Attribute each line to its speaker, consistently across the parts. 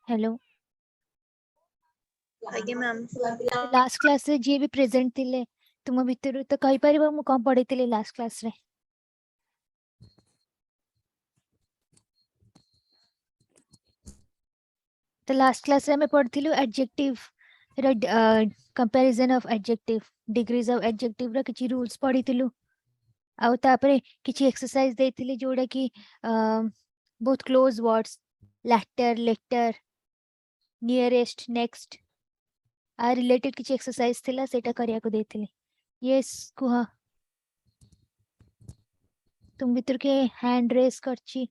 Speaker 1: Hello
Speaker 2: आगे ma'am
Speaker 1: last class रे जे भी प्रेजेंट थिले तुम भितर तो कहि परिबो मु कोन पढैतिले लास्ट क्लास रे तो लास्ट क्लास रे हमें पढ़थिलु एडजेक्टिव रे comparison of adjective degrees of adjective रे किछि रूल्स पढिथिलु आउ तापरे किछि एक्सरसाइज देथिले जोडा कि बहुत close words latter letter nearest next आ रिलेटेड किछि एक्सरसाइज थिला सेटा करिया को देथिले यस कुहा तुम भितर के हैंड रेस करछि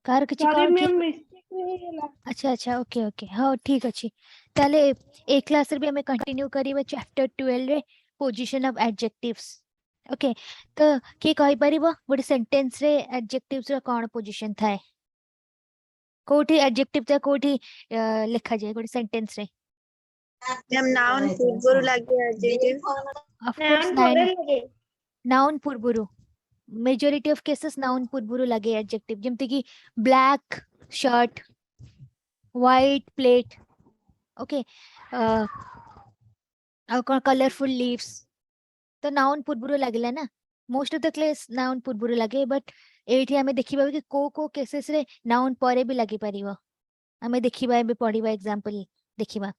Speaker 1: कार किछि
Speaker 3: सॉरी
Speaker 1: कोन कि
Speaker 3: मैम मिस्टेक नहीं है।
Speaker 1: अच्छा अच्छा ओके ओके हाँ ठीक अच्छी ताले ए क्लास रे भी हमें कंटिन्यू करिबा चैप्टर 12 रे पोजीशन ऑफ एडजेक्टिव्स ओके तो के कहि परिबो गोटे सेंटेंस रे एडजेक्टिव्स रे कोन पोजीशन थाए कोठी एडजेक्टिव ता कोठी लिखा जाय गोटे सेंटेंस रे
Speaker 2: मैम नाउन पूर्वरु लागे एडजेक्टिव
Speaker 1: ऑफ कोर्स नाउन पूर्वरु मेजॉरिटी ऑफ केसेस नाउन पूर्वरु लागे एडजेक्टिव जेमते कि black shirt white plate okay colourful leaves तो नाउन पूर्वरु लागला ना most of the case noun पूर्वरु लागे बट एठी हमें देखिबा कि को केसेस रे नाउन परे भी लागी परिबो हमें देखिबा एबे पढिबा एग्जांपल देखिबा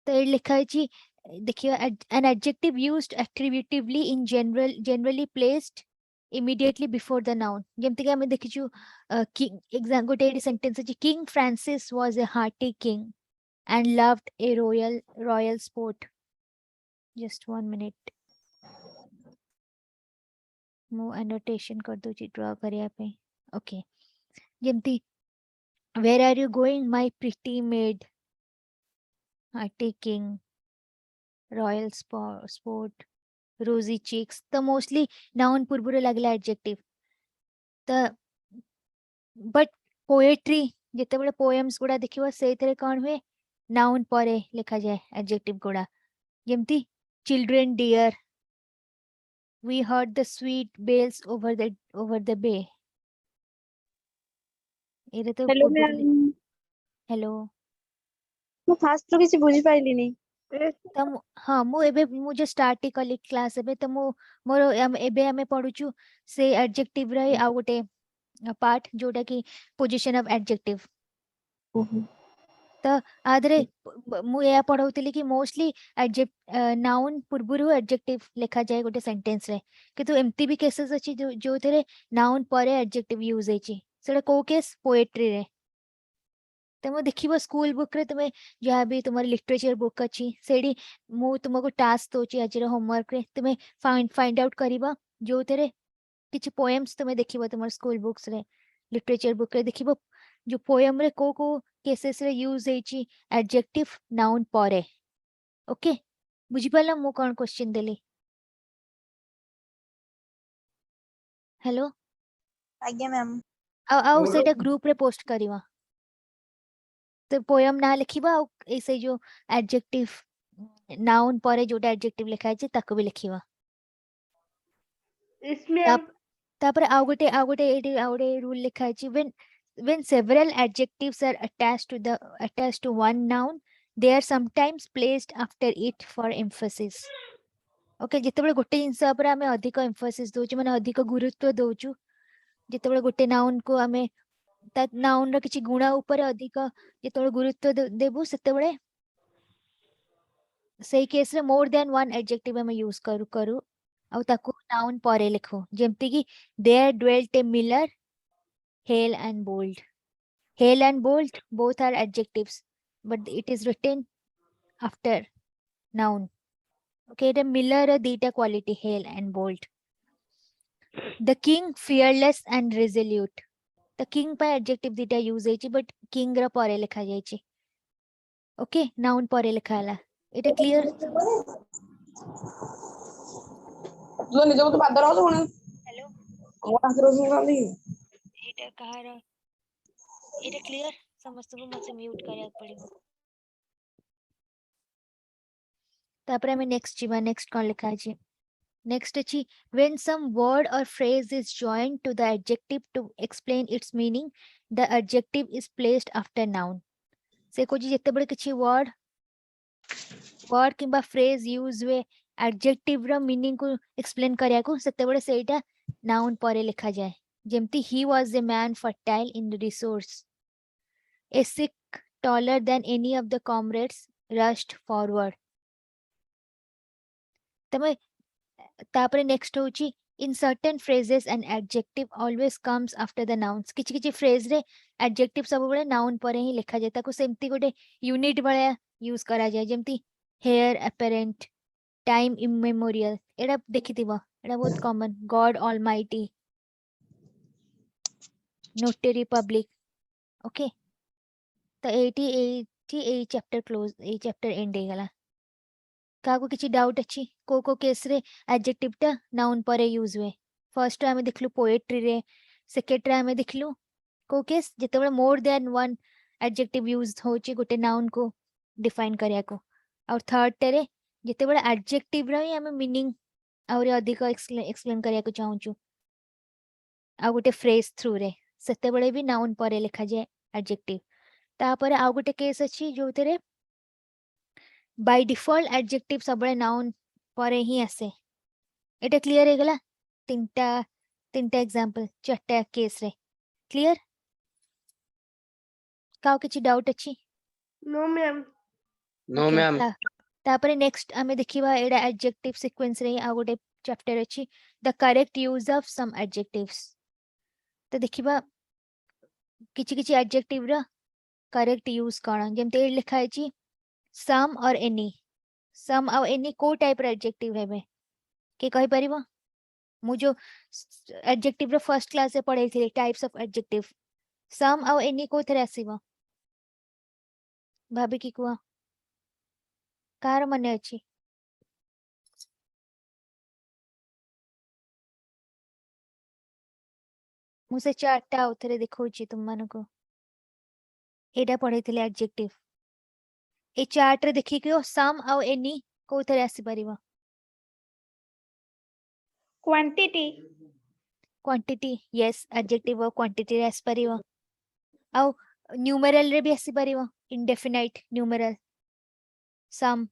Speaker 1: तो ए लिखा अछि देखिबा an adjective used attributively in generally placed immediately before the noun जेमते कि हमें देखिछु किंग एग्जाम गोटे सेंटेंस अछि king Francis was a hearty king and loved a royal sport just 1 minute मु annotation कर दोची ड्रा करिया पे okay जेमती where are you going my pretty maid hearty king royal sport rosy cheeks तो mostly noun पूर्वरु लागला adjective तो but poetry जेते बडे पोएम्स गुडा देखिबो सेथरे कोन हुए नाउन परे लिखा जाय एडजेक्टिव गुडा जेमती children dear we heard the sweet bells over the bay एरे तो
Speaker 3: हेलो
Speaker 1: पूर्वरु
Speaker 3: मैम
Speaker 1: हेलो
Speaker 3: मैं फास्ट तो किसी बुझी पाइली नहीं
Speaker 1: तम हाँ मु एबे मु जो स्टार्ट कली क्लास एबे त मु मोर एबे हमें पढुछु से एडजेक्टिव रे आ गोटे पार्ट जोटा कि पोजीशन ऑफ एडजेक्टिव तो आदरे मु या पढौतिली कि मोस्टली नाउन पूर्वरु एडजेक्टिव लिखा जाए गोटे सेंटेंस रे किंतु एमती भी केसेस अछि जो थरे नाउन परे एडजेक्टिव यूज हेची सेटा को केस पोएट्री रे तमे देखिबो स्कूल बुक रे तमे जहाँ भी तुम्हारी लिटरेचर बुक अच्छी सेडी मु तुमको टास्क दोची आज होमवर्क रे तमे फाइंड आउट करिबा जो तेरे किछि पोएम्स तमे देखिबो तुमर स्कूल बुक्स रे लिटरेचर बुक रे देखिबो जो पोएम रे को केसेस रे यूज हेची एडजेक्टिव नाउन परे ओके बुझी पाला मु कोन क्वेश्चन देली हेलो
Speaker 2: आगे मैम
Speaker 1: आउ सेटा ग्रुप रे पोस्ट करिवा तो पोएम ना लिखिबा ऐसे जो एडजेक्टिव नाउन परे जोटा एडजेक्टिव लिखा है ताको भी लिखिबा
Speaker 3: इसमें अब
Speaker 1: तापर आउ गोटे रूल लिखा है when several adjectives are attached to one noun they are sometimes placed after it for emphasis okay जेतेबेले गोटे जिंस ऊपर हमें अधिक एम्फोसिस दोछु माने अधिक गुरुत्व दोछु जेतेबेले गोटे नाउन को हमें ता नाउन रो किछि गुण ऊपर अधिक जेतेबेले गुरुत्व देबु सेतेबेले सेही केस रे मोर देन वन एडजेक्टिव हमें यूज करू आउ ताको नाउन परे लिखो जेमति कि there dwelt a miller hale and bold hale and bold both are adjectives but it is written after noun okay the miller दीटा quality hale and bold the king fearless and resolute the king पे adjective दीटा use हेची but king रा परे लिखा जायची okay noun परे लिखा हला एटा क्लियर
Speaker 4: जो निजो तो बादर हो तो
Speaker 1: हेलो
Speaker 4: हम आसरो सुनाली
Speaker 1: एटा कहार एटा क्लियर समस्त को मसे म्यूट करिया पड़िबो तापर हमें नेक्स्ट जीवा नेक्स्ट कोन लिखा अछि Next अच्छी when some word or phrase is joined to the adjective to explain its meaning, the adjective is placed after noun. से कोची जेतेबेले किछि word किंबा phrase use हुए adjective रो meaning को explain करिया को सेतेबेले सेटा noun परे लिखा जाए. जेमती he was a man fertile in resource. A Sikh taller than any of the comrades rushed forward. तमे तापरे next होची in certain phrases an adjective always comes after the nouns. किछि किछि phrase रे adjective सब बळे noun परे ही लिखा जाय ताको सेमती गोटे unit भळया यूज करा जाय जेमती hair apparent time immemorial एडा देखिथिबो एडा बहुत common god almighty notary public. Okay तो 80 ए chapter close ए chapter end हे गला. काको किछि डाउट अछि को केस रे एडजेक्टिव टा नाउन परे यूज हुए. फर्स्ट आमे देखलु पोएट्री रे, सेकेंड रे आमे देखलु को केस जेतेबेले more than one adjective use होची गोटे नाउन को डिफाइन करिया को. और थर्ड रे जेतेबेले एडजेक्टिव रे आमे मीनिंग और अधिक एक्सप्लेन करिया को चाहूछु आ गोटे फ्रेज थ्रू रे सेतेबेले भी नाउन परे लिखा जाय एडजेक्टिव. तापरे आ गोटे केस अछि जोतेरे by default adjective सबले noun परे ही आसे. एटा क्लियर हे गला तीनटा एग्जांपल चारटा केस रे क्लियर. काउ किछि डाउट अछि?
Speaker 2: No ma'am.
Speaker 5: No
Speaker 1: Okay,
Speaker 5: ma'am.
Speaker 1: तापरे नेक्स्ट आमे देखिबा एडा एडजेक्टिव सीक्वेंस रे आ गोटे चैप्टर अछि the correct use of some adjectives. तो देखिबा किछि किछि एडजेक्टिव रा करेक्ट यूज कोन जेमते लिखा अछि some or any. some और any को टाइप रा एडजेक्टिव हेबे के कहि परिबो? मु जो एडजेक्टिव रो फर्स्ट क्लास से पढ़ै थिले टाइप्स ऑफ एडजेक्टिव some और any को थरे आसीबो भाभी की कुआ कार मने अछि? मु से चारटा उथरे देखौची तुम मानको एडा पढ़ै थिले एडजेक्टिव ए चार्ट रे देखि कियो some और any को थरे आसी परिबो?
Speaker 2: क्वांटिटी.
Speaker 1: क्वांटिटी यस एडजेक्टिव और क्वांटिटी रे आसी परिबो. आउ न्यूमेरल रे भी आसी परिबो इंडेफिनाइट न्यूमेरल सम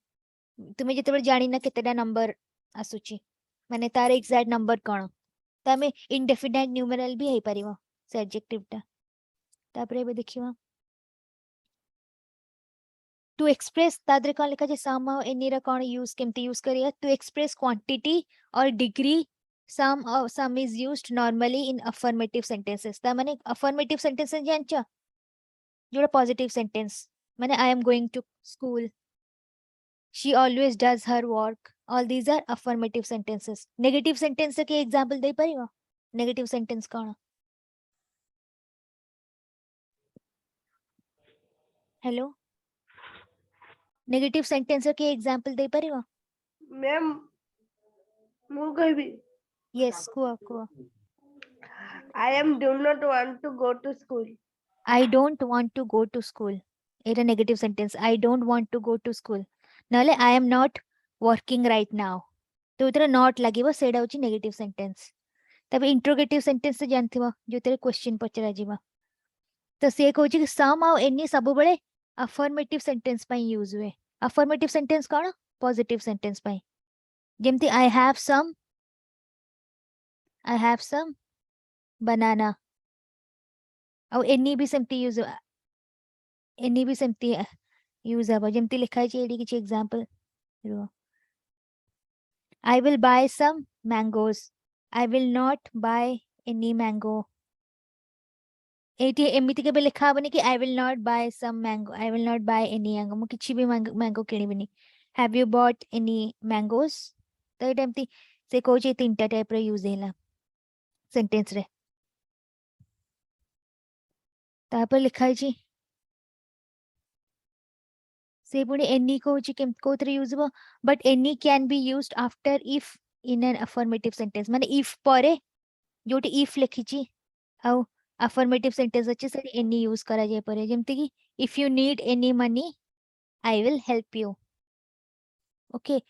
Speaker 1: तुमे जेतेबे जानि ना केतेडा नंबर आसुची माने तार एग्जैक्ट नंबर कोन तमे इंडेफिनाइट न्यूमेरल भी हे परिबो से एडजेक्टिव टा. तापरे बे देखिबा टू एक्सप्रेस तादरे कोन लिखा जे सम और एनी रा कोन यूज केमती यूज करिया टू एक्सप्रेस क्वांटिटी और degree. some is used normally in affirmative sentences. ता माने affirmative sentences जानचा जोड़ा positive sentence माने I am going to school, she always does her work. All these are affirmative sentences. Negative sentence के example दे परिबो? Negative sentence कोन? Hello negative sentence के example दे परिबो?
Speaker 2: Ma'am मु कहबी.
Speaker 1: Yes कुआ
Speaker 2: I am do not want to go to school.
Speaker 1: I don't want to go to school. Etah negative sentence I don't want to go to school. नले I am not working right now. तो इतरा not लागिबो सेडा होची negative sentence. तबे interrogative sentence से जानथिबो जो तेरे question पचरा जीवा. तो से कहूची कि सम और एनी सब बळे अफर्मेटिव सेंटेंस पई यूज हुए. अफर्मेटिव सेंटेंस कोन? पॉजिटिव सेंटेंस पई जेमती I have some banana. और एनी भी सेमती यूज एनी भी सेमती यूज हबो जेमती लिखा छै एडी किछ example I will buy some mangoes. I will not buy any mango. एटी एमिति के बे लिखा हबनी कि I will not buy some mango. I will not buy any mango. मु किछि भी mango किनिबिनी. Have you bought any mangoes? तो एटा एमती से कहूची तीनटा टाइप रे यूज हैला सेंटेंस रे. तापर लिखा छी से पुणी any कहूची केम कोथरे यूज हबो but any can be used after if in an affirmative sentence. माने if परे जोटी if लिखी छी आउ affirmative sentence अच्छे से any यूज करा जाय परे जेमति कि if you need any money I will help you. Okay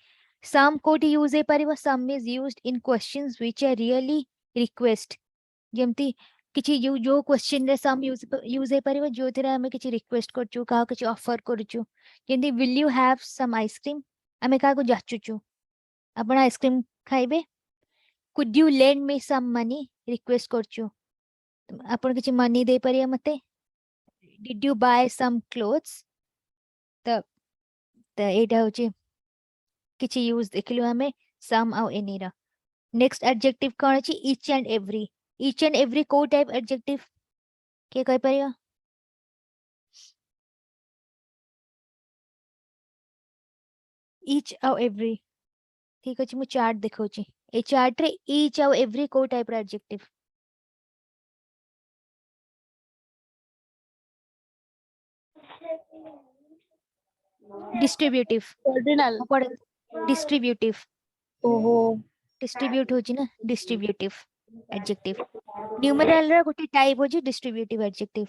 Speaker 1: some कोटी यूज हे परिबो some is used in questions which are really request जेमती किछि जो क्वेश्चन रे some यूज हे परिबो जो थिरा हमें किछि रिक्वेस्ट करचु का किछि offer करचु जेंती will you have some ice cream हमें का को जाचुचु आपण आइसक्रीम खाइबे could you lend me some money request करचु आपण किछि मनी दे परिया मते did you buy some clothes त एटा होची किछि यूज देखिलु हमें some आउ any रा नेक्स्ट एडजेक्टिव कोन अछि each and every को टाइप एडजेक्टिव के कहि परिया each आउ every ठीक अछि मु चार्ट देखौची ए चार्ट रे each आउ every को टाइप रा एडजेक्टिव डिस्ट्रीब्यूटिव
Speaker 3: ऑर्डिनल
Speaker 1: डिस्ट्रीब्यूटिव
Speaker 3: ओहो
Speaker 1: डिस्ट्रीब्यूट होची ना डिस्ट्रीब्यूटिव एडजेक्टिव न्यूमेरल रा गोटे टाइप होची डिस्ट्रीब्यूटिव एडजेक्टिव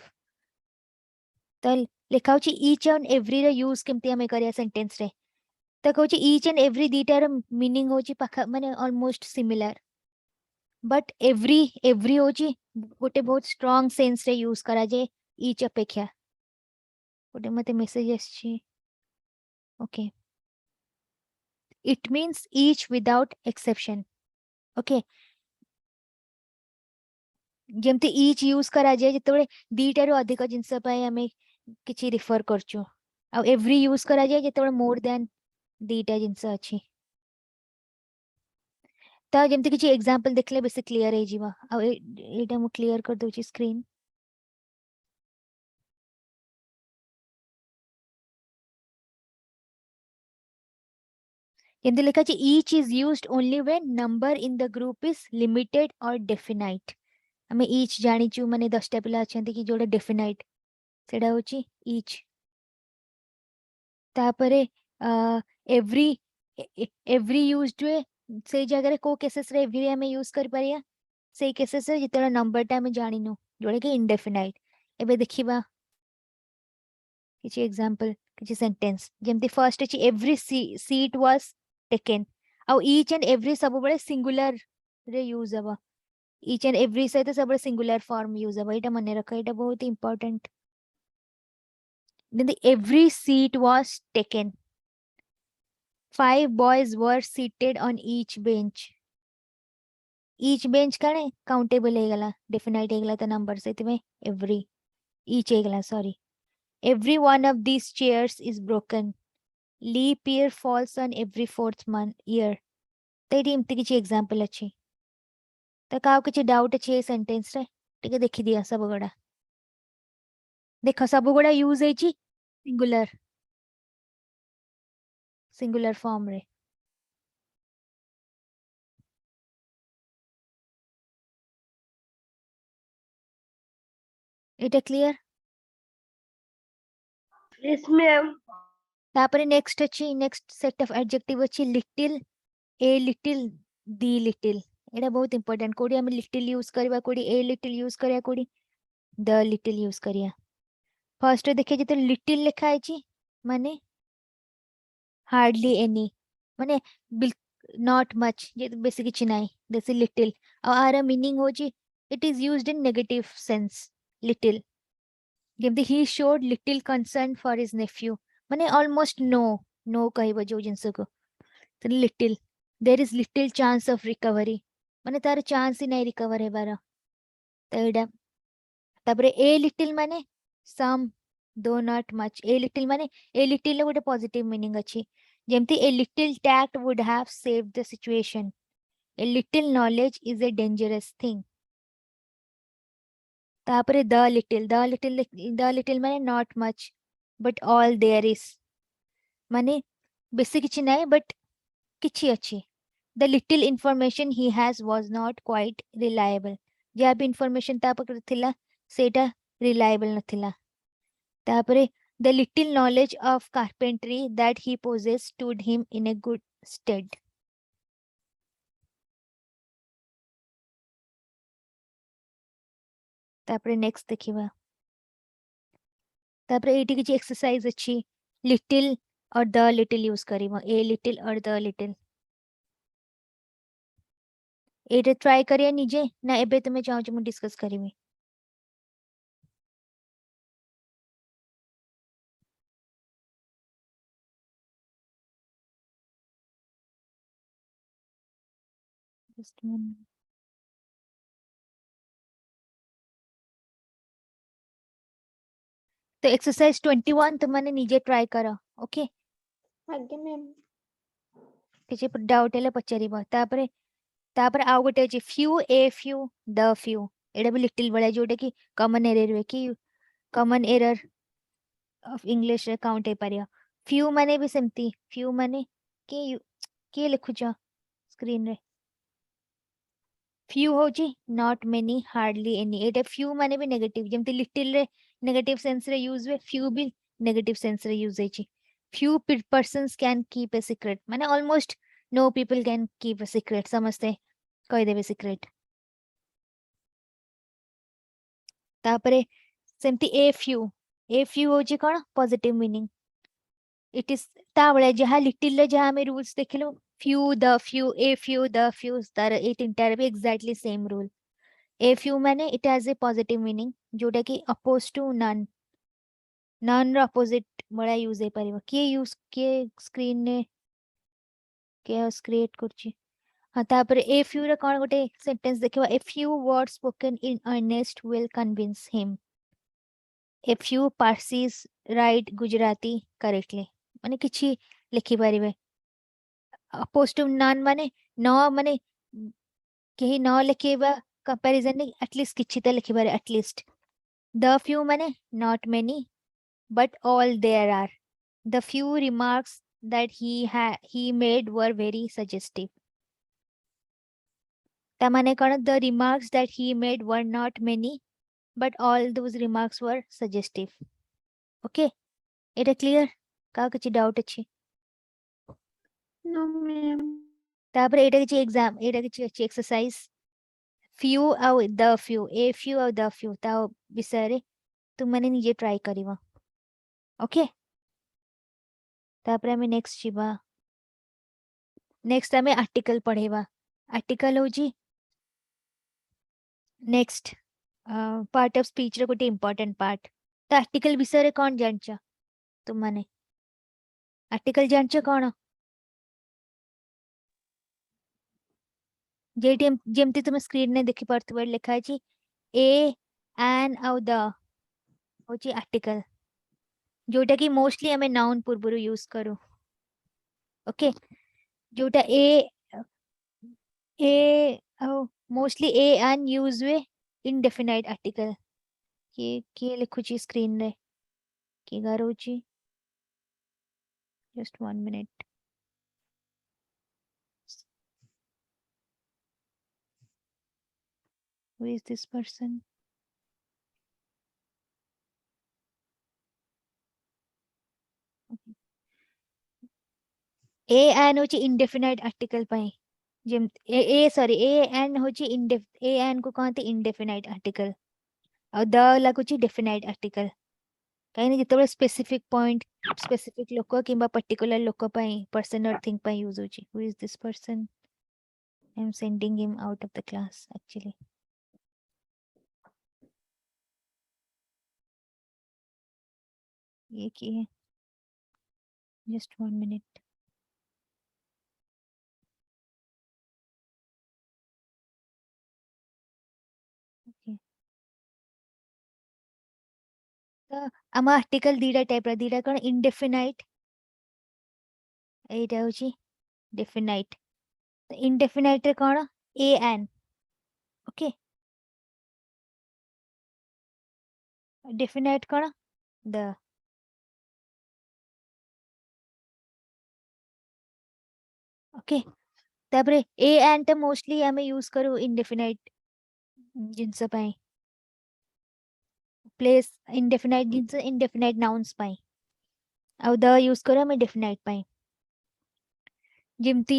Speaker 1: त लिखा होची each and every रा यूज केमती हमें करिया सेंटेंस रे त कहूची each and every दीटा रा मीनिंग होची पाखा माने ऑलमोस्ट सिमिलर बट एवरी होची गोटे बहुत स्ट्रांग सेंस रे यूज करा जाए each अपेक्षा गोटे मते मेसेज आछि okay it means each without exception okay जेमती each use करा जाए जेतेबेले दीटा रो अधिक जिंस पय हमें किछि रिफर करचु आ एवरी यूज करा जाए जेतेबेले मोर देन दीटा जिंस अछि त जेमती किछि एग्जांपल देखले बेसी क्लियर हे जीवा आ एटा मु क्लियर कर दोची स्क्रीन जेमती लिखा अछि each is used only when number in the group is limited or definite हमें each जानी छु माने 10 टा पिला अछंती कि जोडा डेफिनाइट सेडा होची each तापरे एवरी यूज्ड वे से जगह को केसेस रे एवरी हमें यूज कर परिया से केसेस रे जितरा नंबर टा हमें जानी नो जोडा कि इनडेफिनाइट एबे देखिबा किछि एग्जांपल किछि सेंटेंस जेमती फर्स्ट अछि एवरी सीट वाज टेकन आउ ईच एंड एवरी सब बळे सिंगुलर रे यूज हबा ईच एंड एवरी सहित सब सिंगुलर फॉर्म यूज हबा एटा मने रखा एटा बहुत important then the every seat was taken 5 boys were seated on each bench काने काउंटेबल हे गला डेफिनाइट हे गला त नंबर से में every each हे गला sorry every one of these chairs is broken leap year falls on every fourth month year तेरी इमती किछि example अछि त काउ किछि डाउट अछि ए सेंटेंस रे टिके देखि दिया सब गडा देखो सब गडा यूज हेछि सिंगुलर फॉर्म रे एटा क्लियर
Speaker 4: यस मैम
Speaker 1: तापरे नेक्स्ट अछि नेक्स्ट सेट ऑफ एडजेक्टिव अछि little a little the little एटा बहुत इंपोर्टेंट कोडी हम लिटिल यूज करबा कोडी ए लिटिल यूज करया कोडी द लिटिल यूज करिया फर्स्ट देखिए जते लिटिल लिखा है माने हार्डली एनी माने नॉट मच ये बेसिक किछि नाही दिस इज लिटिल आर मीनिंग हो जी it is used in negative sense little जेमती he showed little concern for his nephew माने ऑलमोस्ट नो कहबो जो जिंस को तो little there is little chance of recovery माने तार चांस ही नहीं रिकवर हेबार तो एडा तापरे ए लिटिल माने सम दो नॉट मच ए लिटिल माने ए लिटिल गोटे पॉजिटिव मीनिंग अछि जेमती a little tact would have saved the situation a little knowledge is a dangerous thing तापरे द लिटिल माने not much but all there is माने बेसी किछि नाही बट किछि अछि the little information he has was not quite reliable जे भी इंफॉर्मेशन ता पकड़ थिला सेटा रिलायबल नथिला तापरे the little knowledge of carpentry that he possessed stood him in a good stead तापरे नेक्स्ट देखिबा तापरे एटी किछि एक्सरसाइज अछि लिटिल और द लिटिल यूज करिबो ए लिटिल और द लिटिल एटा ट्राई करिया निजे ना एबे तुमे चाहो मु डिस्कस करिवे जस्ट तो एक्सरसाइज 21 तुमने निजे ट्राई करो ओके
Speaker 3: आगे मैम
Speaker 1: किसी डाउट हेले पचारिबो तापर आउ गोटे अछि few a few the few एटा भी लिटिल बळे जोटा कि कॉमन एरर हुए कि कॉमन एरर ऑफ इंग्लिश रे काउंट हे परिया फ्यू माने भी सेमती फ्यू माने के लिखुछ स्क्रीन रे फ्यू होची नॉट मेनी हार्डली एनी एटा फ्यू माने भी नेगेटिव जेमती लिटिल रे नेगेटिव सेंस रे यूज हुए फ्यू भी नेगेटिव सेंस रे यूज होची few persons can keep a secret माने almost no people can keep a secret समझते कहि देबे सीक्रेट तापरे सेमती ए फ्यू होची कोन पॉजिटिव मीनिंग इट इज ता बळे जहा लिटिल रे जहा हमें रूल्स देखिलो few the few a few the few तार ए तीनटार भी exactly same rule a few माने it has a positive meaning जोटा कि अपोज टू नन नन रो अपोजिट बळे यूज हे परिबो के स्क्रीन ने केओस क्रिएट करची हाँ तापर ए फ्यू रे कोन गोटे सेंटेंस देखिबा a few words spoken in earnest will convince him a few Parsis write Gujarati correctly माने किछि लिखि परिबे अपोज टू नन माने न माने केही न लिखेबा कंपैरिजन ने एटलीस्ट किछि त लिखि पारे एटलीस्ट द फ्यू माने not many but all there are the few remarks that he made were very suggestive tamane kon the remarks that he made were not many but all those remarks were suggestive okay eta clear का किछि doubt अछि
Speaker 3: no ma'am
Speaker 1: तापर एटा किछि exam एटा किछि अछि exercise few आउ the few a few आउ the few ता विषय रे तुम माने निजे ट्राई करिवा ओके तापर हमें नेक्स्ट छिबा नेक्स्ट हमें आर्टिकल पढ़ेवा आर्टिकल होजी नेक्स्ट पार्ट ऑफ स्पीच रे गोटे इंपोर्टेंट पार्ट तो आर्टिकल विषय रे कोन जानछ तुम माने आर्टिकल जानछ कोन जेटी जेमती तुम स्क्रीन ने देखि परथबे लिखा अछि ए एन आउ द होची आर्टिकल जोटा कि मोस्टली हमें नाउन पूर्वरु यूज करू ओके जोटा a mostly a an use हुए इनडेफिनाइट आर्टिकल के लिखुची स्क्रीन रे की गरोची just 1 minute who is this person a an होची इंडेफिनाइट आर्टिकल पई जेम ए सॉरी ए एन होची ए एन को कहते इंडेफिनाइट आर्टिकल और द लागुची डेफिनाइट आर्टिकल कहीं जिते स्पेसिफिक पॉइंट स्पेसिफिक लोक किंबा पर्टिकुलर लोक पई पर्सन और थिंग पई यूज होची who is this person I am sending him out of the class actually ये की है जस्ट 1 मिनट ओके तो आम आर्टिकल दीटा टाइप रा दीटा कोन इनडेफिनाइट एटा होची डेफिनाइट इनडेफिनाइट रे कोन ए एन ओके डेफिनाइट कोन द ओके तापरे ए एन तो मोस्टली हमें यूज करू इनडेफिनाइट जिनस पई प्लेस इनडेफिनाइट जिनस इनडेफिनाइट नाउन्स पई और द यूज करू हमें डेफिनाइट पई जिमती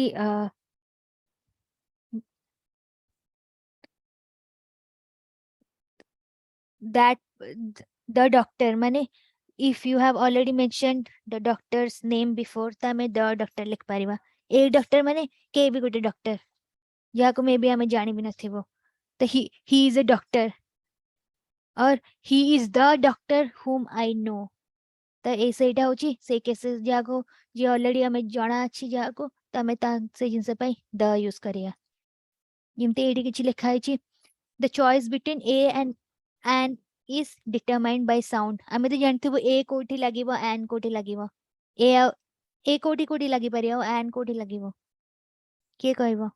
Speaker 1: that the doctor माने if you have already mentioned the doctor's name before त हमें the doctor लिख पारिबा ए डॉक्टर माने के भी गोटे डॉक्टर या को मे बी हमें जानी भी नथिबो तो ही इज अ डॉक्टर और he is the doctor whom I know तो ए सेटा होची से केसेस जाको जे ऑलरेडी हमें जाना अछि जाको तो हमें ता से जिनसे पई द यूज करिया जिमते एडी किछि लिखा है the choice between a and is determined by sound हमें तो जानते वो a कोठी लागिबो and कोठी लागिबो a कोठी कोठी लागि परियो and कोठी लागिबो के कहबो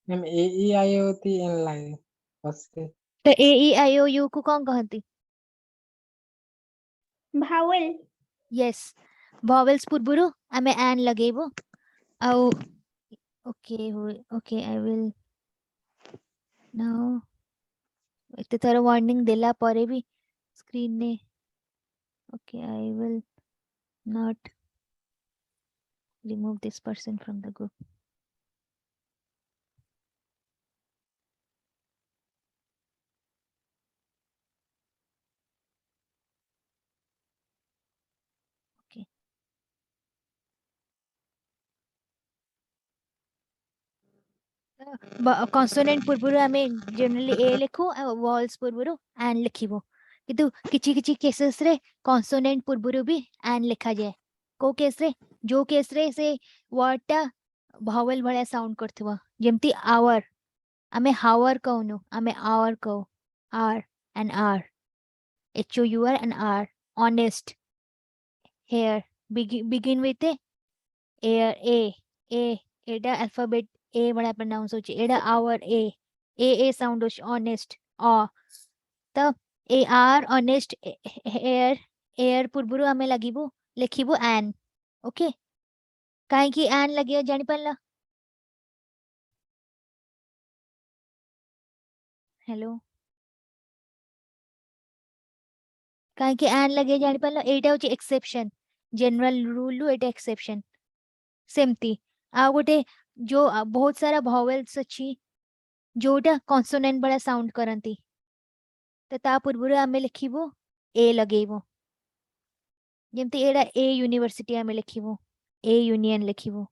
Speaker 5: मैम ए ई आई होती एन लागे बस के
Speaker 1: तो a e i o u को कौन कहती
Speaker 3: भावेल
Speaker 1: yes vowels पूर्वरु हमें and लगेबो आउ okay I will now एते तार वार्निंग देला परे भी स्क्रीन ने okay I will not remove this person from the group okay consonant पूर्वरु हमें जनरली ए लिखो वॉल्स पूर्वरु एन लिखिबो किंतु किछि किछि केसेस रे कॉन्सोनेंट पूर्वरु भी एन लिखा जाए को केस रे जो केस रे से वर्ड टा भावेल भलिया साउंड करथिबो जेमति आवर हमें हावर कहनु हमें आवर कहो आर एंड आर h o u r and r honest here begin with a एडा अल्फाबेट ए बड़ा प्रोनाउंस होची एडा आवर ए साउंड होची ऑनेस्ट अ तब ए आर ऑनेस्ट एयर एयर पूर्वरु हमें लागिबो लिखिबो एन ओके काहे कि एन लगियो जानि पल्ला हेलो काहे कि एन लगे जानि पल्ला एटा होची एक्सेप्शन जनरल रूल एटा एक्सेप्शन सेमती आ गोटे जो बहुत सारा vowels अछि जोटा कॉन्सोनेंट बड़ा साउंड करंती तो ता पूर्वरु हमें लिखिबो ए लगेबो जेमति एडा ए यूनिवर्सिटी हमें लिखिबो ए यूनियन लिखिबो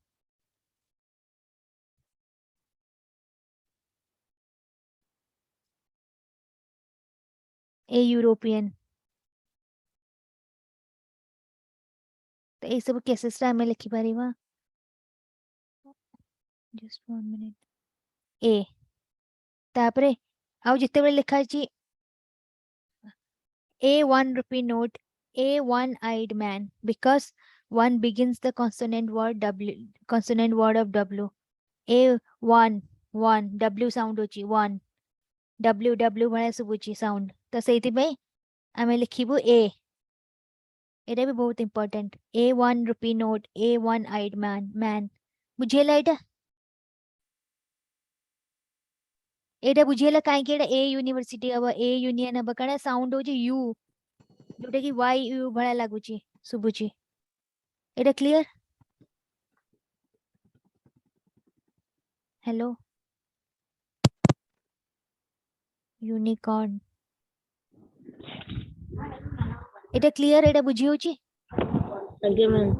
Speaker 1: ए यूरोपियन तो ए सब केसेस रा हमें लिखि परिबा जस्ट 1 मिनट ए तापरे आउ जिते बेले लिखा छी a 1 rupee note a one eyed man because one begins the consonant word of w a one w sound होची one w भले सुबुची साउंड तो सेति पे हमें लिखिबो a एटा भी बहुत important a 1 rupee note a one eyed man बुझेला एटा बुझेला काहे कि एटा ए यूनिवर्सिटी अब ए यूनियन अब कणे साउंड होची यू जोटा कि y u भला लागुची सुबुची एटा क्लियर हेलो यूनिकॉर्न एटा क्लियर एटा बुझी होची
Speaker 2: आगे मैम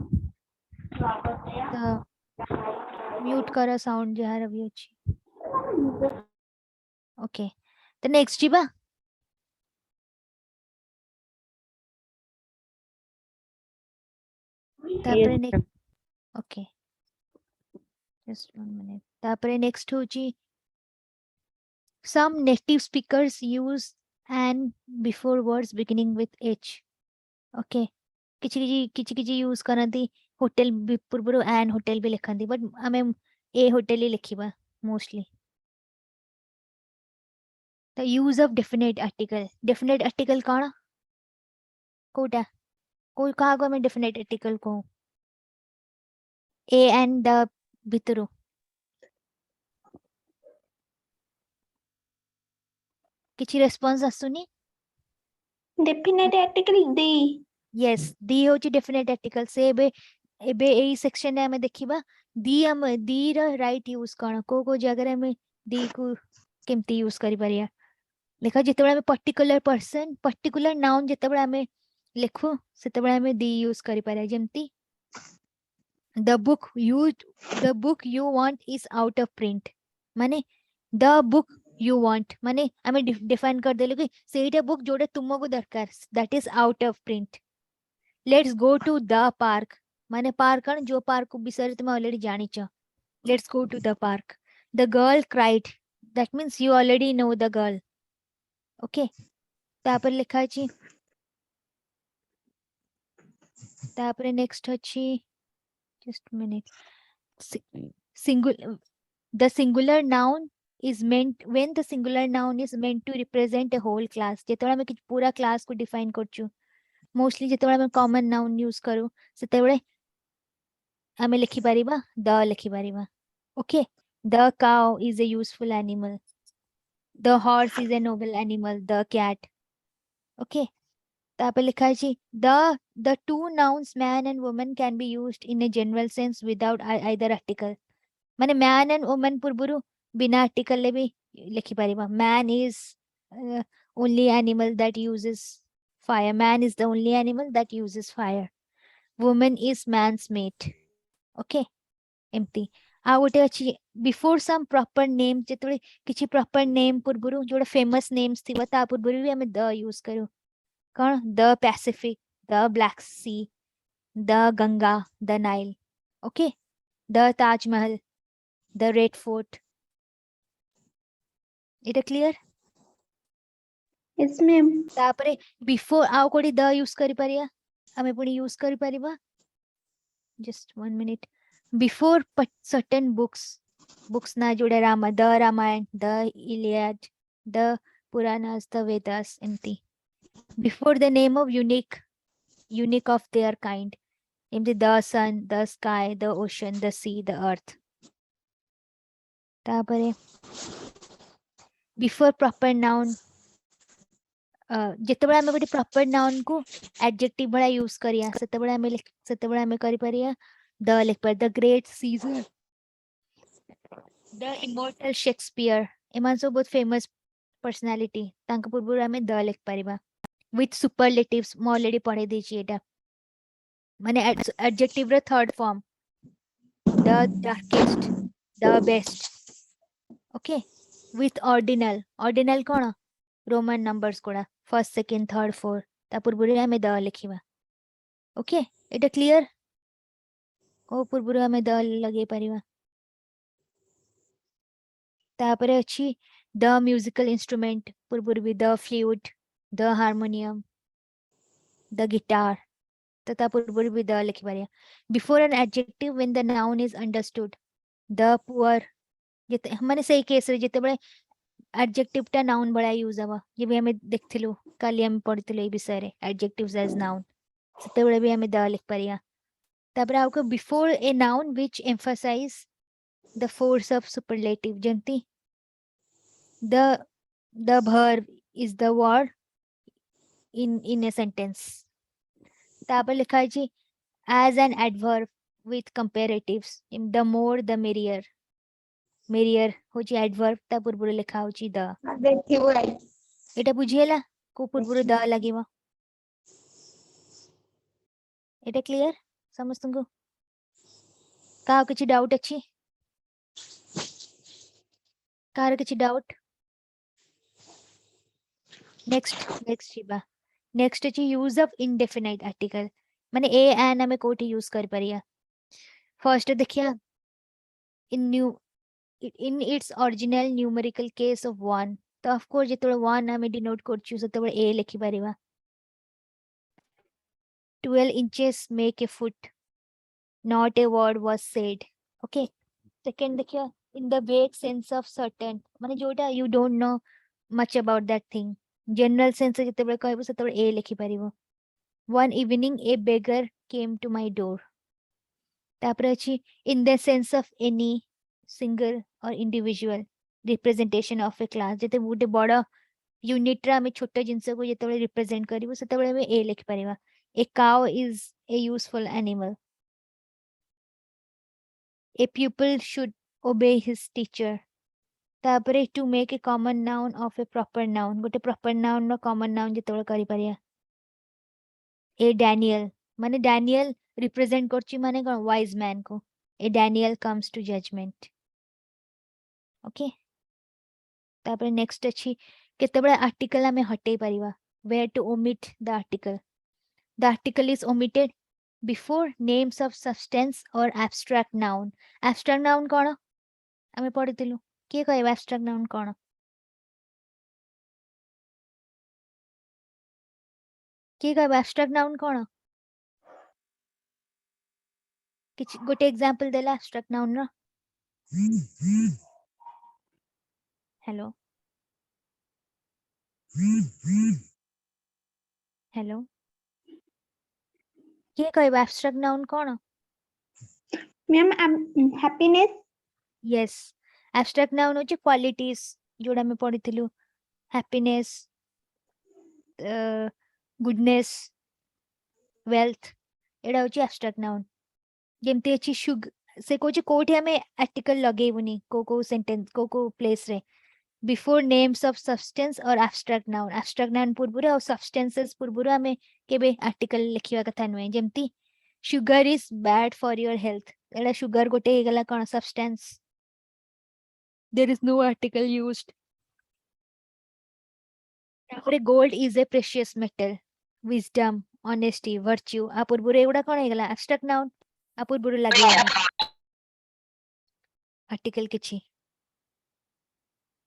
Speaker 1: तो म्यूट करो साउंड जहार अभी होची ओके तो नेक्स्ट जीबा तापरे नेक्स्ट ओके जस्ट 1 मिनट तापरे नेक्स्ट होची some native speakers use an before words beginning with h okay किछि यूज करंती होटल पूर्वरु एन होटल भी लिखंती बट हमें ए होटल ही लिखिबा mostly the use of definite article कौन कोटा कोई कहा को हमें definite article को a and the भितरु किछि रेस्पॉन्स आसुनी
Speaker 3: डेफिनेट आर्टिकल दी
Speaker 1: yes दी होची definite article से एबे एई सेक्शन ने हमें देखिबा दी र राइट यूज कौन को जगह हमें दी को केमती यूज करि परिया लेखा जिते हमें पर्टिकुलर पर्सन पर्टिकुलर नाउन जिते हमें लिखु सेते हमें दी यूज करि परिया जेमती the book you want is out of print माने the book you want माने आमे डिफाइन कर देलु कि सेटा बुक जोडे तुमको दरकार that is out of print. Let's go to the park माने पार्क कण जो पार्क बिसरे तुम ऑलरेडी जानी छ. Let's go to the park. The girl cried. That means you already know the girl. Okay. तापर लिखा छी तापर नेक्स्ट अछि just a minute. Singular. The singular noun is meant when the singular noun is meant to represent a whole class. जेतोळे आमे पूरा class को define करछु. Mostly जेतोळे आमे common noun use करू सेतेबळे आमे लिखि परिबा द लिखि परिबा. Okay. The cow is a useful animal. The horse is a noble animal. The cat. Okay. तापर लिखा अछि the two nouns man and woman can be used in a general sense without either article. माने man and woman पूर्वरु बिना article ले भी लिखि परिबा. Man is only animal that uses fire. Man is the only animal that uses fire. Woman is man's mate. Okay. एमती आ गोटे अछि before some proper name जेतोळे किछि proper name पूर्वरु जोडा famous names थिबा ता पूर्वरु भी हमें the use करू. कौन the Pacific, the Black Sea, the Ganga, the Nile. Okay. The Taj Mahal, the Red Fort. It clear?
Speaker 3: Yes, ma'am.
Speaker 1: तापरे before आउ कोडी the use करि परिया हमें पुणी use करि परिबा. Just 1 minute. Before certain books ना जोड़े the Ramayana, the Iliad, the Puranas, the Vedas एमती. Before the name of unique of their kind. एमती the sun, the sky, the ocean, the sea, the earth. तापरे before proper noun जेतेबळे आमे गोटे proper noun को adjective भला use करिया सेतेबळे आमे करि परिया the लिख पर the great Caesar, the immortal Shakespeare एमान सब बहुत famous personality तांका पूर्वरु आमे the लिख परिबा with superlatives म ऑलरेडी पढे देछि एटा माने adjective रे third form the darkest, the best. Okay. With ordinal cone roman numbers कोडा first, second, third, fourth ता पूर्वरु आमे the लिखिबा. Okay. Etah clear? ओ पूर्वरु आमे the लगे परिबा. तापरे अछि the musical instrument पूर्वरु भी the flute, the harmonium, the guitar तथा पूर्वरु भी the लिखि परिया. Before an adjective when the noun is understood. The poor जेते माने सही केस रे जेतेबळे adjective टा noun बड़ा यूज हवा ये भी हमें देखथिलु काली हम पढिथिलु ए विषय रे adjectives as noun सेतेबळे भी हमें द लिख परिया. तापर आउको before a noun which emphasize the force of superlative जेंती the verb is the word in a sentence. तापर लिखा अछि as an adverb with comparatives the more the merrier होची adverb ता पूर्वरु लिखा होची the.
Speaker 3: देखिबो आई
Speaker 1: एटा बुझिएला को पूर्वरु द लागिबो. एटा क्लियर समस्तंगु का किछि डाउट अछि कार किछि डाउट. नेक्स्ट शिबा नेक्स्ट अछि यूज ऑफ indefinite article माने ए एन हमें कोठी यूज कर परिया. फर्स्ट देखिया in its original numerical case of 1 तो ऑफ कोर्स जेतोळे 1 हमें डिनोट करछु सेतोळे ए लिखि परिबा. 12 inches make a foot. Not a word was said. Okay. Second देखिया in the vague sense of certain माने जोटा you don't know much about that thing. General sense जेतेबळे कहबो सेतोळे ए लिखि परिबो. One evening a beggar came to my door. तापर अछि in the sense of any single or individual representation of a class जेते गुटे बड़ unit रा में छोटा जिंस को जेतेबळे रिप्रेजेंट करिवो सेतेबळे में ए लिखि परिबा. A cow is a useful animal. A pupil should obey his teacher. तापरे to make a common noun of a proper noun गोटे proper noun नो common noun जेतेबळे करि परिया. A Daniel माने डैनियल रिप्रेजेंट करची माने कोन वाइज मैन को a Daniel comes to judgment okay तापर नेक्स्ट अछि केतेबेले आर्टिकल हमें हटै परिबा where to omit the article is omitted before names of substance or abstract noun कोन हमें पढितिलु के कहबा एब्स्ट्रैक्ट नाउन कोन के कहबा एब्स्ट्रैक्ट नाउन कोन किछ गोटे एग्जांपल देला एब्स्ट्रैक्ट नाउन रो हेलो हेलो के कहबा एब्स्ट्रैक्ट नाउन कोन
Speaker 3: Ma'am, happiness.
Speaker 1: Yes abstract noun होची क्वालिटीज जोड़ा में पढितिलु हैप्पीनेस गुडनेस वेल्थ एडा होची एब्स्ट्रैक्ट नाउन जेमती अछि शुग से कोची कोठी हमें आर्टिकल लगेबुनी को सेंटेंस को प्लेस रे before names of substance or abstract noun पूर्वरे और सब्सटेंसेस पूर्वरे हमें केबे आर्टिकल लिखिवा कथा नुए जेमती sugar is bad for your health एडा शुगर गोटे हे गला कोन substance there is no article used तापरे gold is a precious metal wisdom honesty virtue आ पूर्वरे एगुडा कोन हे गला एब्स्ट्रैक्ट नाउन आ पूर्वरे लागेबुनी आर्टिकल किछि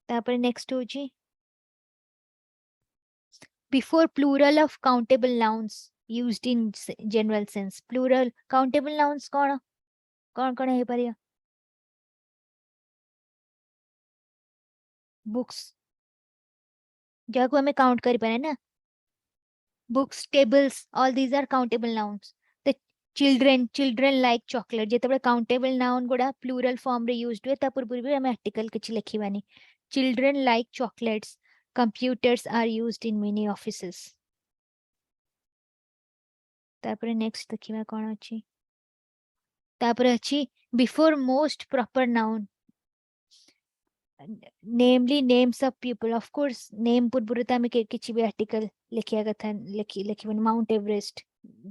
Speaker 1: तापरे नेक्स्ट होची before plural of countable nouns used in general sense plural countable nouns कौन है परिया books जाको हमें काउंट कर पाए ना books tables all these are countable nouns the children like chocolate जेतबे countable noun गोडा plural form रे used हुए तापुर पूर्व हमें article किछि लिखिबानी children like chocolates computers are used in many offices तापरे नेक्स्ट देखिबा कोन अछि तापरे अछि before most proper noun namely names of people of course name पूर्वता में किछि भी आर्टिकल लिखिया कथा लिखिबन Mount Everest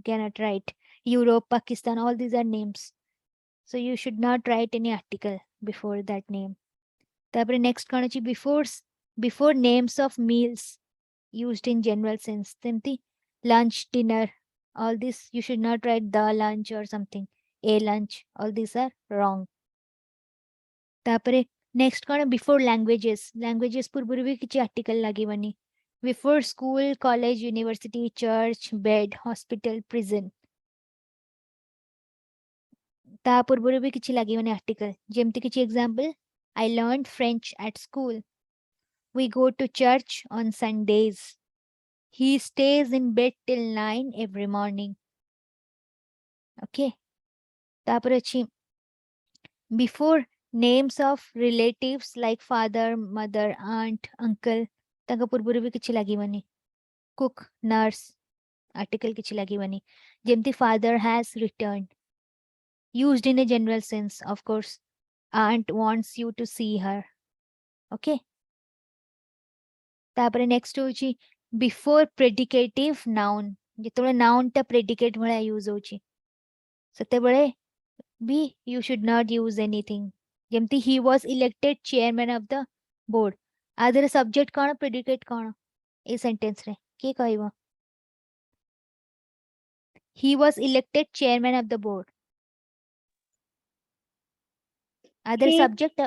Speaker 1: cannot write Europe Pakistan all these are names so you should not write any article before that name तापरे next कोन अछि before names of meals used in general sense तेमती lunch dinner all this you should not write the lunch or something a lunch all these are wrong तापरे next कोन before languages पूर्व भी किछि article लागिबनी before school college university church bed hospital prison ता पूर्व भी किछि लागिबनी आर्टिकल जेमति किछि example I learned French at school we go to church on Sundays he stays in bed till 9 every morning okay तापर अछि before names of relatives like father mother aunt uncle ताका पूर्व भी किछि लागिबनी cook nurse article किछि लागिबनी जेमति father has returned used in a general sense of course aunt wants you to see her okay तापर next होची before predicative noun जेतबे noun ता predicate भला यूज होची सेतेबेले be you should not use anything जेमति he was elected chairman of the board आदर subject कोन प्रेडिकेट कोन ए सेंटेंस रे के कहइबो he was elected chairman of the board आदर
Speaker 3: He-
Speaker 1: सब्जेक्ट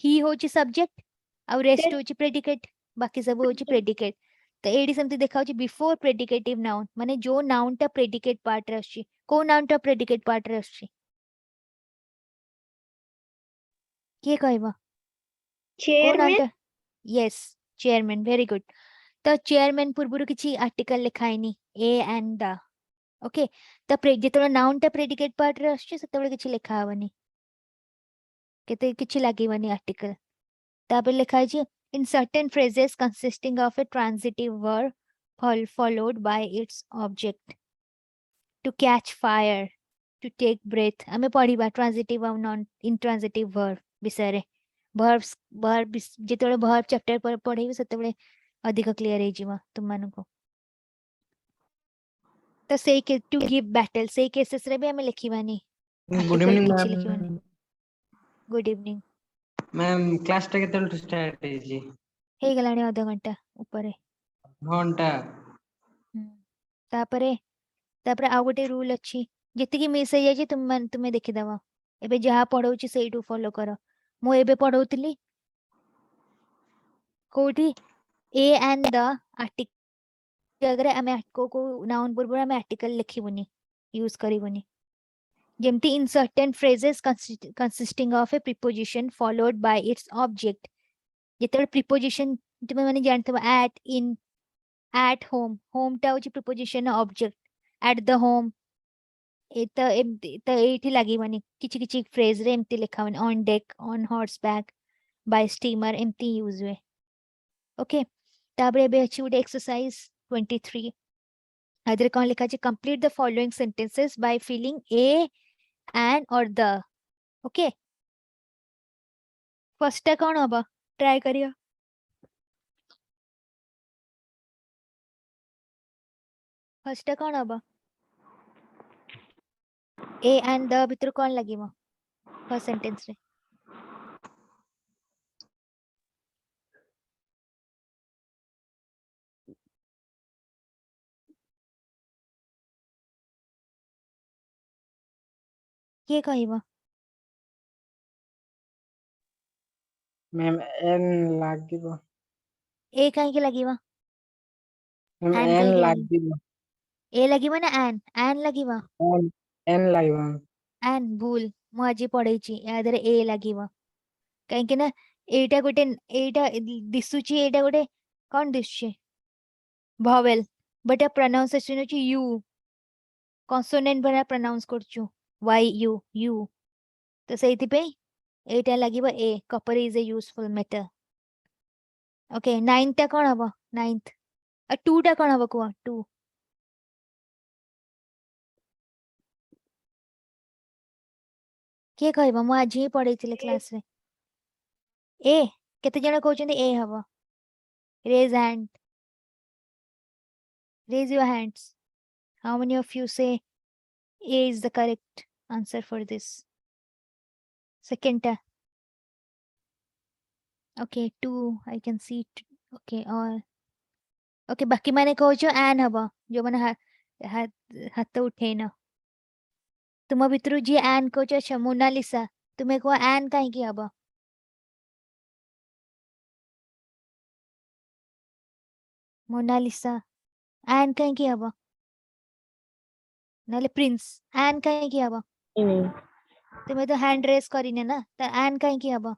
Speaker 1: ही होची सब्जेक्ट और रेस्ट होची प्रेडिकेट बाकी सब होची प्रेडिकेट तो एडी समथि देखाउची बिफोर प्रेडिकेटिव नाउन माने जो नाउन टा प्रेडिकेट पार्ट रे आछी को नाउन टा प्रेडिकेट पार्ट रे आछी के कहबा को नाउन
Speaker 3: Chairman.
Speaker 1: टा यस चेयरमैन वेरी गुड तो चेयरमैन पूर्वरु किछि आर्टिकल लिखाइनी ए एंड द ओके तो जेतबे नाउन टा प्रेडिकेट पार्ट रे आछी सेतबे किछि लिखा हबनी केते किछि लागिबनी आर्टिकल तापर लिखा छै in certain phrases consisting of a transitive verb followed by its object to catch fire to take breath हमें पढ़िबा transitive और non intransitive verb विषय रे verbs verb जेतबे verb chapter पर पढ़िबे सेतबे अधिक क्लियर हे जिवा तुम मानको तो से टू गिव बैटल से केसेस रे भी हमें लिखिबानी
Speaker 5: गुड
Speaker 1: आर्टिकल
Speaker 5: इवनिंग
Speaker 1: किछि
Speaker 5: मैम
Speaker 1: लिखिबानी गुड इवनिंग
Speaker 5: मैम क्लास टा केते स्टार्ट है जी
Speaker 1: हे गलाणी आधा घंटा ऊपर
Speaker 5: घंटा
Speaker 1: तापरे तापरे आ गोटे रूल अछि जति कि मिस हे जाय तुमे देखि दवा एबे जहा पढौची सेइटू फॉलो करो मु एबे पढौतली कोठी ए एंड द आर्टिकल अगर हमें को नाउन पूर्व हमें आर्टिकल लिखिबुनी यूज करिबुनी जेमती in certain phrases consisting of a preposition followed by its object जेतेबे preposition तुमे माने जानथबा at in at home टा होची preposition object at the home एता एठी लागिबनी किछि किछि फ्रेज रे एमती लिखा माने on deck on horseback by steamer एमती यूज हुए ओके ताबरे बे अछि उडे एक्सरसाइज 23 आदरे कोन लिखा छै complete the following sentences by filling a and और द ओके फर्स्ट टा कोन हबा ट्राई करियो फर्स्ट टा कोन हबा ए एंड द भितर कोन लागिबो फर्स्ट सेंटेंस रे के कहइबो
Speaker 5: मैम एन लागिबो
Speaker 1: ए काहे के लागिबो
Speaker 5: मैम
Speaker 1: एन
Speaker 5: एन
Speaker 1: काहे के लागिबो
Speaker 5: लागिबो
Speaker 1: ए लागिबो ना एन लागिबो
Speaker 5: एन लागिबो
Speaker 1: एन भूल मु आजी पढैची यादरे ए लागिबो काहे के ना एटा गोटे एटा दिसुची एटा गोटे कोन दिसुची vowel बट आ प्रोनाउंसिएशन होची यू कॉन्सोनेंट भरा प्रोनाउंस करचू वाई यू तो सेति पे एटा लागिबो a copper is a useful metal okay ninth टा कोन हबो नाइन्थ आ टू टा कोन हबो को टू के कहइबो मु आज ही पढैतिले क्लास रे ए केते जण कहउचंदी ए हबो raise hand raise your hands how many of you say A is the correct answer for this second ta okay two I can see okay all okay बाकी माने कहउचो एन हबो जो माने हाथ उठेना तुम भितरु जी एन कहउचो अच्छा मोनालिसा तुमे को एन काहे की हबो मोनालिसा एन काहे की हबो नाले प्रिंस एन काहे की हबो तुमे तो हैंड रेस करिने ना त एन काहे की हबो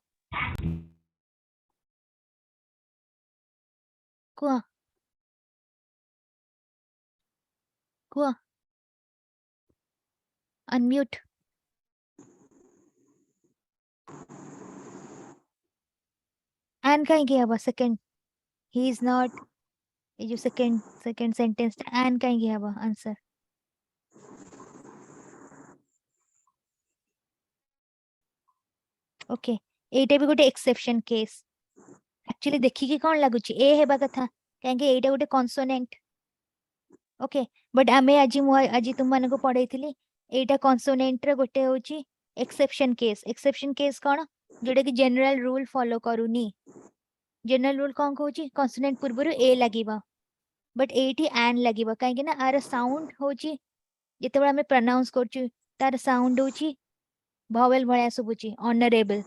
Speaker 1: कुआ कुआ अनम्यूट एन काहे की हबो सेकंड he is not ये जो सेकंड सेंटेंस एन काहे की हबो आंसर ओके एटा भी गोटे एक्सेप्शन केस एक्चुअली देखि कि कोन लागुची ए हेबा कथा काहे एटा गोटे कॉन्सोनेंट ओके बट आमे आज तुम माने को पढैथिली एटा कॉन्सोनेंट रे गोटे होची एक्सेप्शन केस कोन जोडे कि जनरल रूल फॉलो करूनी जनरल रूल कोन कहूची कॉन्सोनेंट पूर्वरु ए लागिबा बट एटी एन लागिबा काहे ना आर साउंड होची जेतेबे हमें प्रोनाउंस करचू तार साउंड होची vowel भया सुबुची ऑनरेबल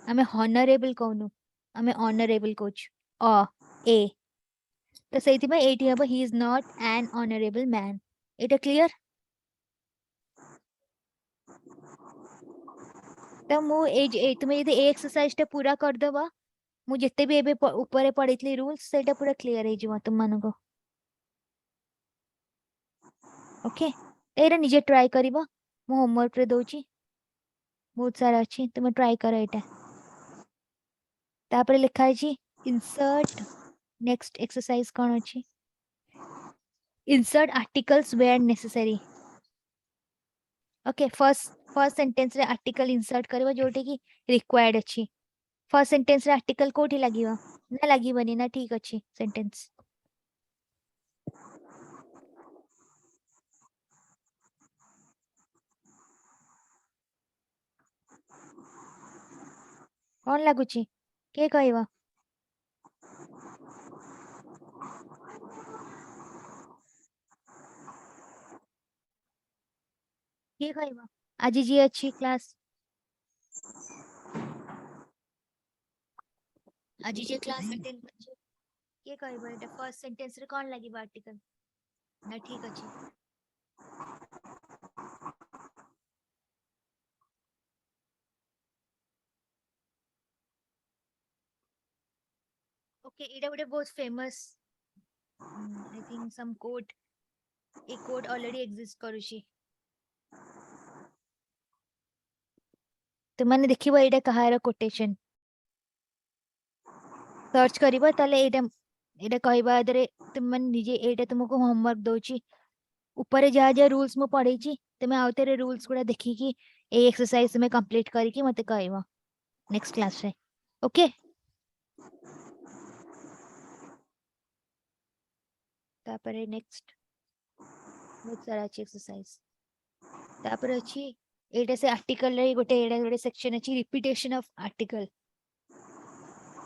Speaker 1: हमें हॉनरेबल कहनु हमें ऑनरेबल कोच अ ए तो सेति में एटी हबो he is not an honourable man Etah clear तो मु ए तुमे यदि ए एक्सरसाइज टा पूरा कर दबा मु जते भी एबे ऊपर पढितली रूल्स सेटा पूरा क्लियर हे जिवो तुम मानको ओके एरा निजे ट्राई करिवो मु होमवर्क रे दोची बहुत सारा अच्छी तुम ट्राई करो एटा तापर लिखा है इंसर्ट नेक्स्ट एक्सरसाइज कौन अच्छी insert articles where necessary okay first sentence रे आर्टिकल इंसर्ट करबो जोटे की रिक्वायर्ड अच्छी फर्स्ट सेंटेंस रे आर्टिकल कोठी लागिवो ना लागिवनी ना ठीक अच्छी सेंटेंस कौन लागुची के कहवा के कहवा आज जी अच्छी क्लास आज जे क्लास अटेंड करछे के कहबो एटा फर्स्ट सेंटेंस रे कोन लागिबो आर्टिकल ना ठीक अछि ओके एटा गोटे बहुत famous I think some quote a quote already exist करूची तो माने देखिबो एटा कहार कोटेशन सर्च करिबो ताले एटा एटा कहबा दरे तुम मन निजे एटा तुमको होमवर्क दोची ऊपर जा जा रूल्स मु पढेची तमे आउतेरे रूल्स गुडा देखि कि ए एक्सरसाइज में कंप्लीट करी कि मते कहबो नेक्स्ट क्लास रे ओके तापरे नेक्स्ट बहुत सारा अच्छी एक्सरसाइज तापरे अच्छी एटा से आर्टिकल रे गोटे एटा गोटे सेक्शन अछि रिपीटेशन ऑफ आर्टिकल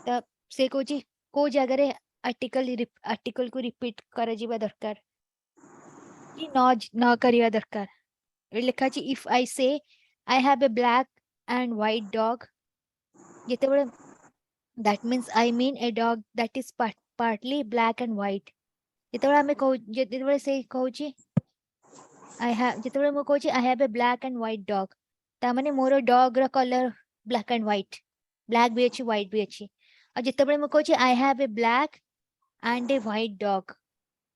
Speaker 1: त से कोची को जगह रे आर्टिकल को रिपीट करा जीवा दरकार कि न करिवा दरकार ए लिखा छी if I say I have a black and white dog जेतेबेले that means I mean a dog that is partly black and white जेतेबेले हमें कहू जेतेबेले से कहूची आई हैव जेतेबेले मो कहूची I have a black and white dog ता माने मोर डॉग रा colour black and white black भी अछि व्हाइट भी अछि और जेतेबेले मो कहूची I have a black and a white dog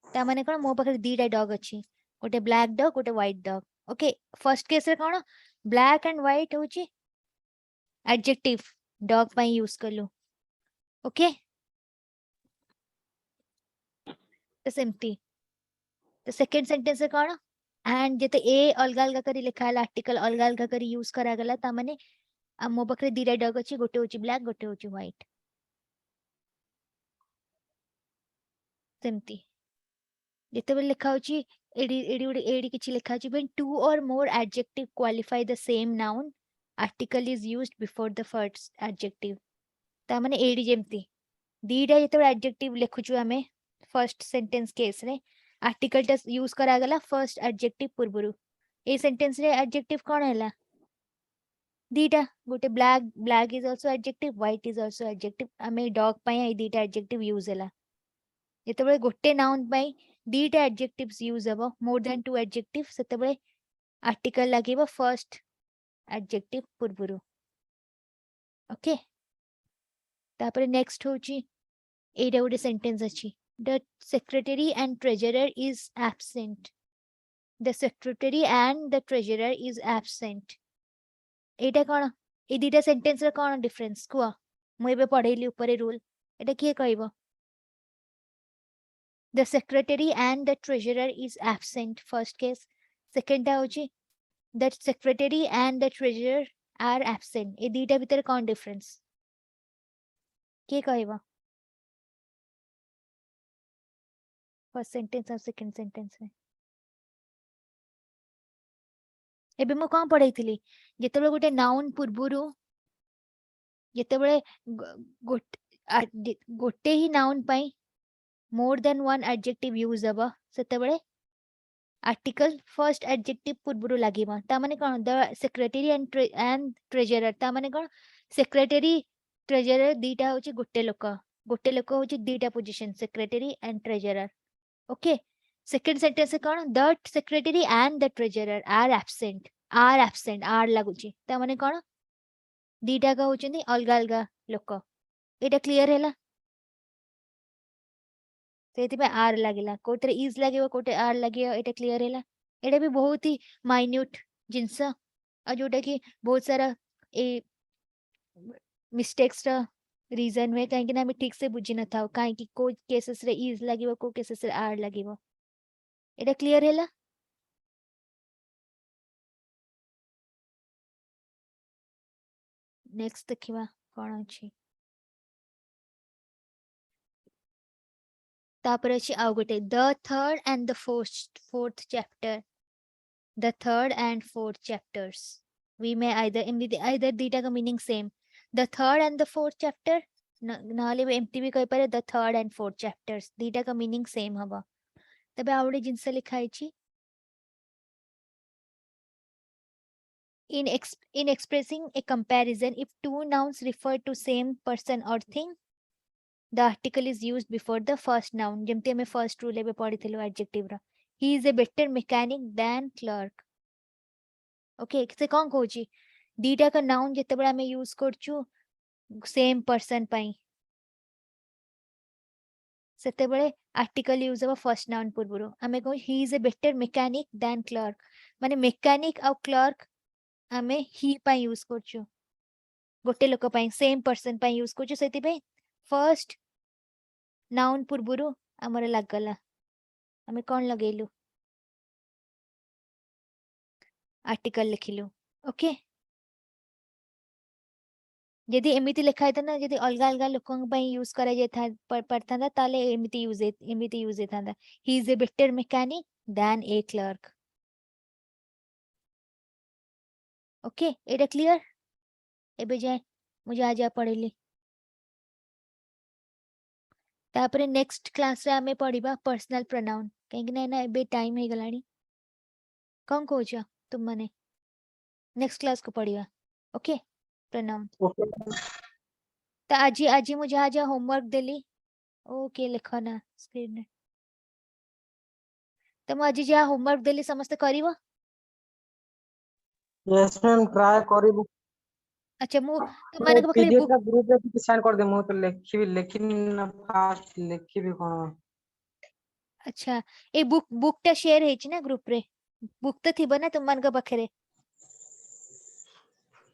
Speaker 1: ता माने कोन मो पाखरे दीटा डॉग अछि गोटे ब्लैक डॉग गोटे white dog okay first case रे कोन ब्लैक एंड व्हाइट होची एडजेक्टिव डॉग पई यूज करलु ओके तो सेमती तो सेकंड सेंटेंस रे कोन एंड जेते ए अलगा अलगा करी लिखा है आर्टिकल अलगा अलगा करी यूज करा गला ता माने मो पाखरे दीटा डॉग अछि गोटे होची ब्लैक गोटे होची व्हाइट सेमती जेतेबेले लिखा होची एडी एडी एडी एडी किछि लिखा होची when two or more adjective qualify the same noun article is used before the first adjective ता माने एडी जेमती दीटा जेतेबेले एडजेक्टिव लिखुछु हमें फर्स्ट सेंटेंस केस रे आर्टिकल टा यूज करा गला फर्स्ट एडजेक्टिव पूर्वरु ए सेंटेंस रे एडजेक्टिव कोन हैला दीटा गोटे black black is also adjective white is also adjective हमें डॉग पई ए दीटा एडजेक्टिव यूज हैला जेतेबेले गोटे नाउन पई दीटा एडजेक्टिव्स यूज हबो मोर देन टू एडजेक्टिव सेतेबेले आर्टिकल लागिबो फर्स्ट एडजेक्टिव पूर्वरु ओके तापरे नेक्स्ट होची एटा गोटे सेंटेंस अछि the secretary and treasurer is absent the secretary and the treasurer is absent एटा कोन ए दीटा सेंटेंस रे कोन डिफरेंस कुआ मु एबे पढेली ऊपर रूल एटा किए कहबो the secretary and the treasurer is absent first case second ta hochi that secretary and the treasurer are absent ए दीटा भीतर कोन डिफरेंस के कहबो फर्स्ट सेंटेंस और सेकंड सेंटेंस में एबे मु कोन पढैथिली जेतेबेले गोटे नाउन पूर्वरु जेतेबेले गोटे ही नाउन पई मोर देन वन एडजेक्टिव यूज हबो सेतेबेले आर्टिकल फर्स्ट एडजेक्टिव पूर्वरु लागिबो ता माने कोन द सेक्रेटरी एंड ट्रेजरर ता माने कोन सेक्रेटरी ट्रेजरर दीटा होची गोटे लोक होची दीटा position secretary and treasurer okay second sentence से कोन the secretary and the treasurer are absent are लागुची ता माने कोन दीटा का होचंदी अलगा अलगा लोक एटा क्लियर हैला सेति पे आर लागिला कोटरे इज लागिबो कोटे आर लागियो एटा क्लियर हैला एटा भी बहुत ही माइन्यूट जिंस आ जोटा कि बहुत सारा ए मिस्टेक्स रा रीजन में काहे कि ना हम ठीक से बुझी न था काहे कि को केसेस रे इज लागिबो को केसेस रे आर लागिबो एटा क्लियर हैला नेक्स्ट देखिबा कोन अछि तापर अछि आउ गोटे the third and the fourth chapter the third and fourth chapters we may either in the either dita का meaning same the third and the fourth chapter नहले एमती भी कहि पारे the third and fourth chapters दीटा का meaning same हबो तबे आ गोटे जिनस लिखा है in expressing a comparison if two nouns refer to same person or thing the article is used before the first noun जेमती हमें first rule एबे पढ़िथिलु adjective रा he is a better mechanic than clerk okay से कौन कहूची दीटा का noun जेतेबेले हमें use करचु same person पई सेतेबेले article use हबो फर्स्ट नाउन पूर्वरु हमें कहू he is a better mechanic than clerk माने मैकेनिक और क्लर्क हमें ही पई यूज करचु गोटे लोक पई सेम पर्सन पई यूज करचु सेति पे फर्स्ट नाउन पूर्वरु हमर लागला हमें कौन लगेलु आर्टिकल लिखिलु ओके यदि एमिति लिखा था ना यदि अलगा अलगा लोकों पई यूज करा जाय था पड़ता था ताले एमिति यूज था he is a better mechanic than a clerk okay एटा क्लियर एबे जाय मुझे आज आ पढ़ेली तापरे नेक्स्ट क्लास रे हमें पढ़िबा पर्सनल प्रोनाउन कहीं ना ना एबे टाइम हे गलानी कौन कहूछ तुम माने नेक्स्ट क्लास को पढ़िबा ओके प्रोनाउन
Speaker 5: ओके
Speaker 1: तो आज मुझे आज होमवर्क देली ओके लिखो ना स्क्रीन रे तो आज जा होमवर्क देली समस्त करिवो
Speaker 5: यस मैम ट्राई करिबु
Speaker 1: अच्छा मु तुम माने को बखरे
Speaker 5: पीडीएफ
Speaker 1: बुक
Speaker 5: का ग्रुप रे टिके सेंड कर दे मु तो लेखिबी ना फास्ट लेखिबी कोन
Speaker 1: अच्छा ए बुक टा शेयर हेची ना ग्रुप रे बुक तो थिबो ना तुम मान को बखरे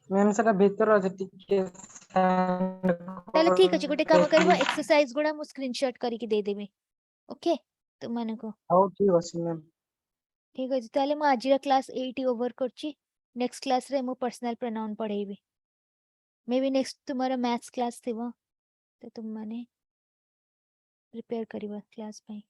Speaker 5: मैम सेटा भीतर अछि टिके सेंड
Speaker 1: ताले ठीक अछि गोटे काम करबो एक्सरसाइज गुडा मु स्क्रीनशॉट करिके दे देबे ओके तुम माने को
Speaker 5: हाउ ठीक अछि मैम
Speaker 1: ठीक अछि ताले मु आजिरा क्लास 8 ओवर करची नेक्स्ट क्लास रे मु पर्सनल प्रोनाउन पढेबी मे बी नेक्स्ट तुम्हारा मैथ्स क्लास थिबो तो तुम माने प्रिपेयर करिबा क्लास पई